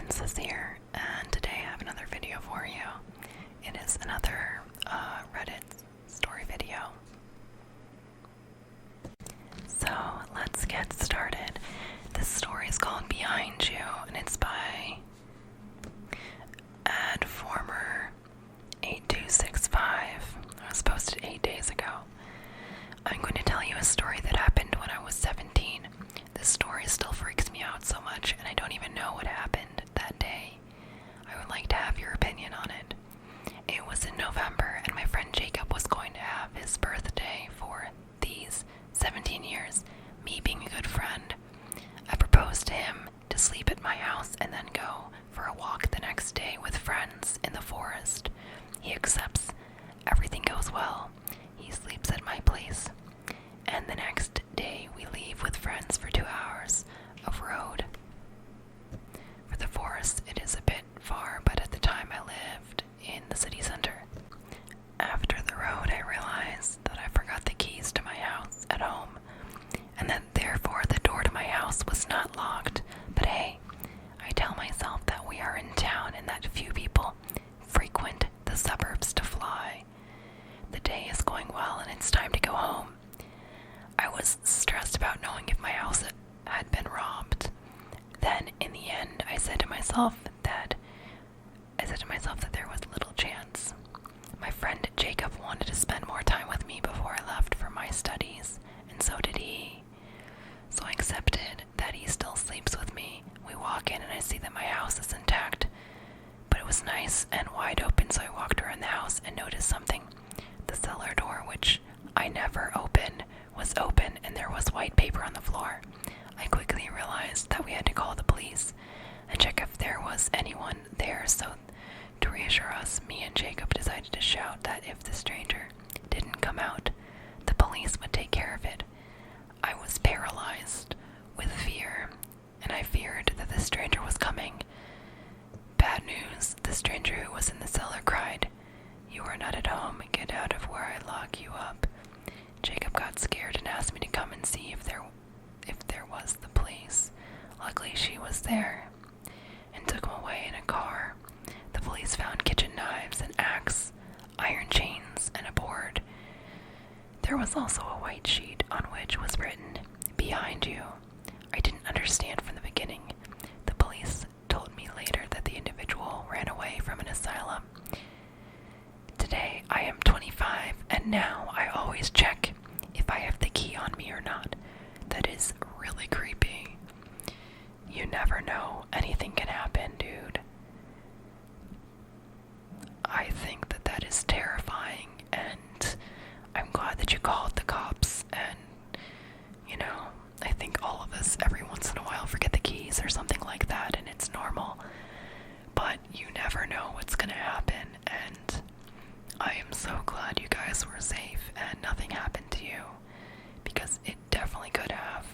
Princess here, and today I have another video for you. It is another Reddit story video. So let's get started. This story is called Behind You, and it's by @former8265. It was posted 8 days ago. I'm going to tell you a story that happened when I was 17. This story still freaks me out so much, and I don't even know what happened that day. I would like to have your opinion on it. It was in November, and my friend Jacob was going to have his birthday for these 17 years, me being a good friend. I proposed to him to sleep at my house and then go for a walk the next day with friends in the forest. He accepts. Everything goes well. He sleeps at my place. And the next day we leave with friends for 2 hours of road. For the forest, it is a bit far, but at the time I lived in the city center. After the road, I realized that I forgot the keys to my house at home, and that therefore the door to my house was not locked. But hey, I tell myself that we are in town and that few people frequent the suburbs to fly. The day is going well and it's time to go home. I was stressed about knowing if my house had been robbed. Then, in the end, I said to myself that there was little chance. My friend Jacob wanted to spend more time with me before I left for my studies, and so did he. So I accepted that he still sleeps with me. We walk in and I see that my house is intact, but it was nice and wide open, so I walked around the house and noticed something. The cellar door, which I never opened, was open, and there was white paper on the floor. I quickly realized that we had to call the police and check if there was anyone there, so to reassure us, me and Jacob decided to shout that if the stranger didn't come out, the police would take care of it. I was paralyzed with fear, and I feared that the stranger was coming. Bad news, the stranger who was in the cellar cried, "You are not at home, get out of where I lock you up." Jacob got scared and asked me to come and see if there was the police. Luckily, she was there and took him away in a car. The police found kitchen knives, an axe, iron chains, and a board. There was also a white sheet on which was written, "Behind you." I didn't understand from the beginning. The police told me later that the individual ran away from an asylum. Today, I am 25, and now I always check if I have the key on me or not. That is really creepy. You never know. Anything can happen, dude. I think that is terrifying, and I'm glad that you called the cops, and, I think all of us every once in a while forget the keys or something like that, and it's normal. But you never know what's gonna happen, and I am so glad you guys were safe and nothing happened to you, because it definitely could have.